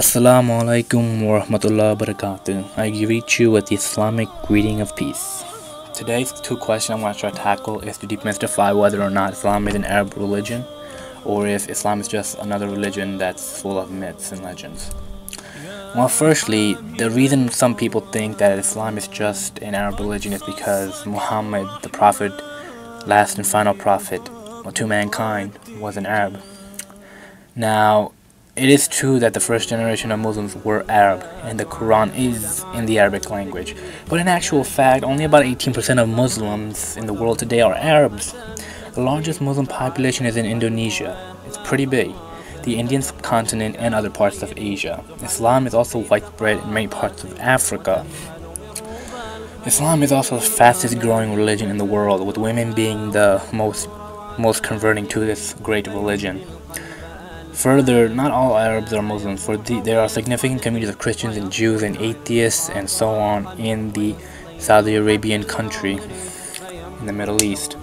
Assalamu alaikum wa rahmatullahi wa barakatuh. I greet you with the Islamic greeting of peace. Today's two questions I want to try to tackle is to demystify whether or not Islam is an Arab religion or if Islam is just another religion that's full of myths and legends. Well, firstly, the reason some people think that Islam is just an Arab religion is because Muhammad, the prophet, last and final prophet to mankind, was an Arab. Now, it is true that the first generation of Muslims were Arab, and the Quran is in the Arabic language. But in actual fact, only about 18% of Muslims in the world today are Arabs. The largest Muslim population is in Indonesia. It's pretty big. The Indian subcontinent and other parts of Asia. Islam is also widespread in many parts of Africa. Islam is also the fastest growing religion in the world, with women being the most converting to this great religion. Further, not all Arabs are Muslims, for there are significant communities of Christians and Jews and atheists and so on in the Saudi Arabian country in the Middle East.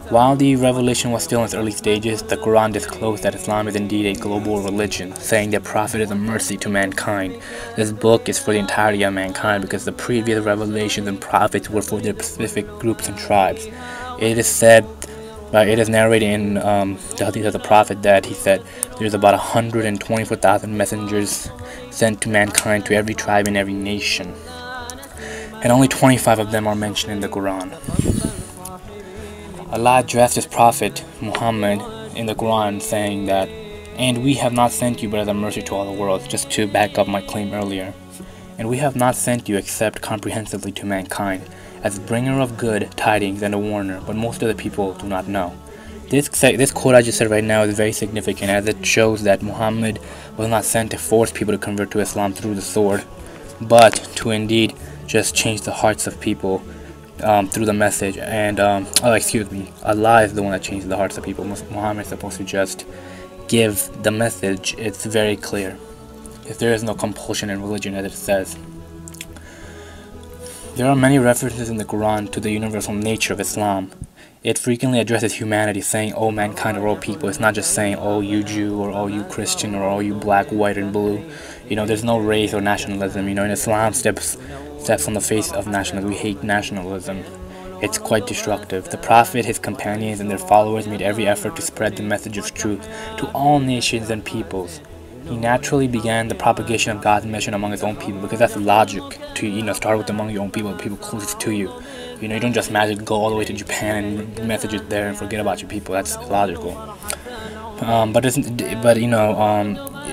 While the revelation was still in its early stages, the Quran disclosed that Islam is indeed a global religion, saying that Prophet is a mercy to mankind. This book is for the entirety of mankind because the previous revelations and prophets were for their specific groups and tribes. It is narrated in the Hadith of the Prophet that he said there's about 124,000 messengers sent to mankind, to every tribe and every nation. And only 25 of them are mentioned in the Quran. Allah addressed his Prophet Muhammad in the Quran saying that, "And we have not sent you but as a mercy to all the world," just to back up my claim earlier. "And we have not sent you except comprehensively to mankind, as a bringer of good tidings and a warner, but most of the people do not know." This quote I just said right now is very significant, as it shows that Muhammad was not sent to force people to convert to Islam through the sword, but to indeed just change the hearts of people through the message. And Allah is the one that changes the hearts of people. Muhammad is supposed to just give the message. It's very clear. If there is no compulsion in religion, as it says. There are many references in the Quran to the universal nature of Islam. It frequently addresses humanity, saying, "Oh mankind," or "Oh people." It's not just saying, "Oh you Jew," or "Oh you Christian," or "Oh you black, white, and blue." There's no race or nationalism. In Islam steps on the face of nationalism. We hate nationalism. It's quite destructive. The Prophet, his companions, and their followers made every effort to spread the message of truth to all nations and peoples. He naturally began the propagation of God's mission among his own people, because that's logic to start with among your own people, the people closest to you. You don't just magically go all the way to Japan and message it there and forget about your people. That's illogical.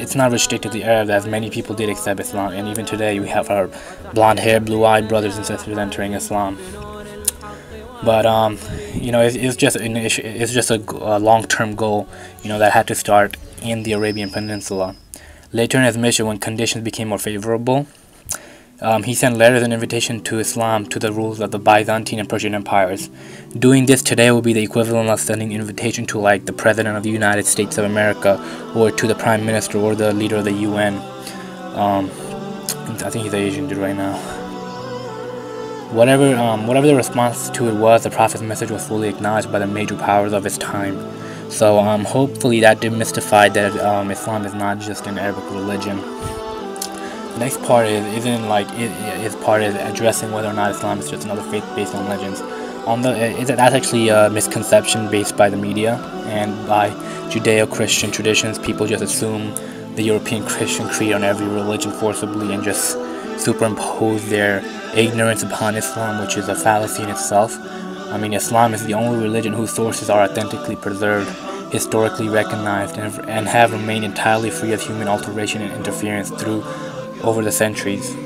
It's not restricted to the Arabs, as many people did accept Islam, and even today we have our blonde-haired, blue-eyed brothers and sisters entering Islam. But it's just a long-term goal, that had to start in the Arabian Peninsula. Later in his mission, when conditions became more favorable, he sent letters and invitation to Islam to the rulers of the Byzantine and Persian empires. Doing this today will be the equivalent of sending an invitation to the President of the United States of America, or to the Prime Minister, or the leader of the UN. I think he's an Asian dude right now. Whatever the response to it was, the Prophet's message was fully acknowledged by the major powers of his time. So hopefully that demystified that Islam is not just an Arabic religion. The next part is addressing whether or not Islam is just another faith based on legends. That's actually a misconception based by the media and by Judeo-Christian traditions. People just assume the European Christian creed on every religion forcibly and just superimpose their ignorance upon Islam, which is a fallacy in itself. Islam is the only religion whose sources are authentically preserved, historically recognized, and have remained entirely free of human alteration and interference over the centuries.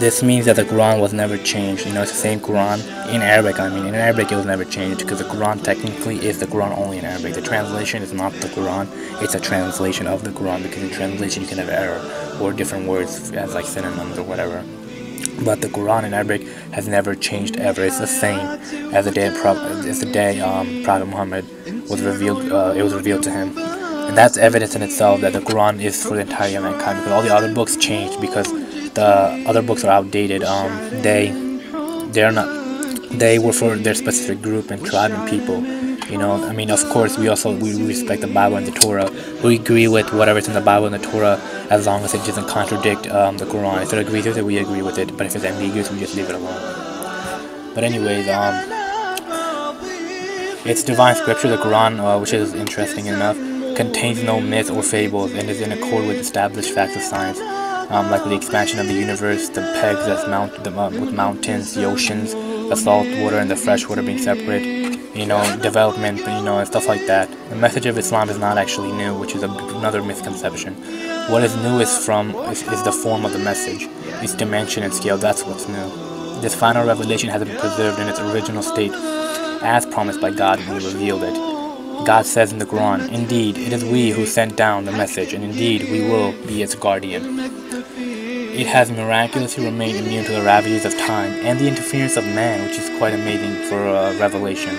This means that the Quran was never changed. It's the same Quran in Arabic. In Arabic it was never changed, because the Quran technically is the Quran only in Arabic. The translation is not the Quran, it's a translation of the Quran, because in translation you can have error or different words as synonyms or whatever. But the Quran in Arabic has never changed ever. It's the same as the day Prophet Muhammad was revealed. It was revealed to him, and that's evidence in itself that the Quran is for the entirety of mankind. Because all the other books changed because the other books are outdated. They were for their specific group and tribe and people. I mean, of course, we respect the Bible and the Torah. We agree with whatever's in the Bible and the Torah as long as it doesn't contradict the Quran. If it agrees with it, we agree with it. But if it's ambiguous, we just leave it alone. But anyways, it's divine scripture. The Quran, which is interesting enough, contains no myths or fables and is in accord with established facts of science, like the expansion of the universe, the pegs that's with mountains, the oceans, the salt water and the fresh water being separate, development, and stuff like that. The message of Islam is not actually new, which is another misconception. What is new is the form of the message, its dimension and scale. That's what's new. This final revelation has been preserved in its original state, as promised by God when He revealed it. God says in the Quran, "Indeed, it is we who sent down the message, and indeed we will be its guardian." It has miraculously remained immune to the ravages of time and the interference of man, which is quite amazing for revelation,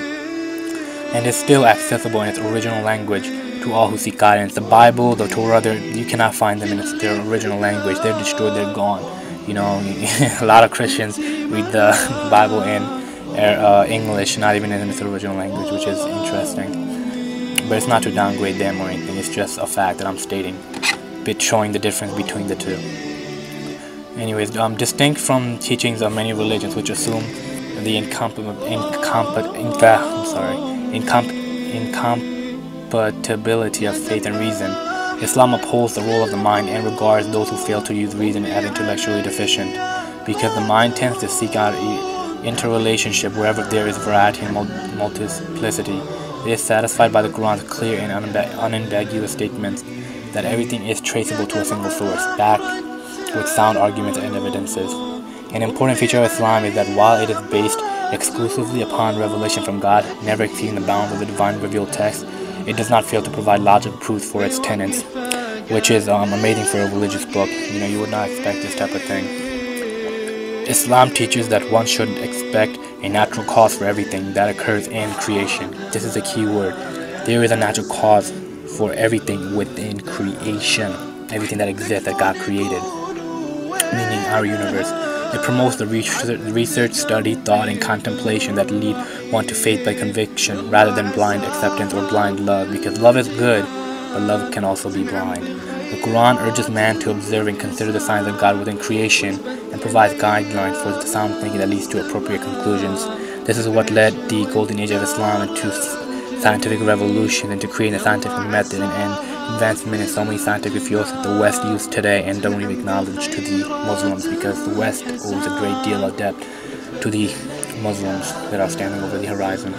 and is still accessible in its original language to all who seek guidance. The Bible, the Torah, you cannot find them in their original language. They're destroyed, they're gone. A lot of Christians read the Bible in English, not even in its original language, which is interesting. But it's not to downgrade them or anything, it's just a fact that I'm stating, showing the difference between the two. Anyways, distinct from teachings of many religions which assume the incompatibility of faith and reason, Islam upholds the role of the mind and regards those who fail to use reason as intellectually deficient, because the mind tends to seek out interrelationship wherever there is variety and multiplicity. It is satisfied by the Quran's clear and unambiguous statements that everything is traceable to a single source, backed with sound arguments and evidences. An important feature of Islam is that while it is based exclusively upon revelation from God, never exceeding the bounds of the divine revealed text, it does not fail to provide logical proof for its tenets, which is amazing for a religious book. You would not expect this type of thing. Islam teaches that one should expect a natural cause for everything that occurs in creation. This is a key word. There is a natural cause for everything within creation, everything that exists that God created, meaning our universe. It promotes the research, study, thought, and contemplation that lead one to faith by conviction rather than blind acceptance or blind love, because love is good, but love can also be blind. The Quran urges man to observe and consider the signs of God within creation and provides guidelines for the sound thinking that leads to appropriate conclusions. This is what led the golden age of Islam into scientific revolution, into creating a scientific method and advancement in so many scientific fields that the West uses today and don't even acknowledge to the Muslims, because the West owes a great deal of debt to the Muslims that are standing over the horizon.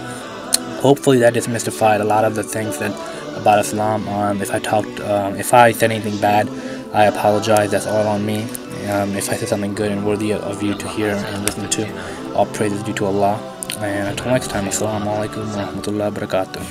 Hopefully that demystified a lot of the things about Islam. If I said anything bad, I apologize. That's all on me. If I said something good and worthy of you to hear and listen to, all praise is due to Allah. And until next time, Assalamu alaikum wa rahmatullahi wa barakatuh.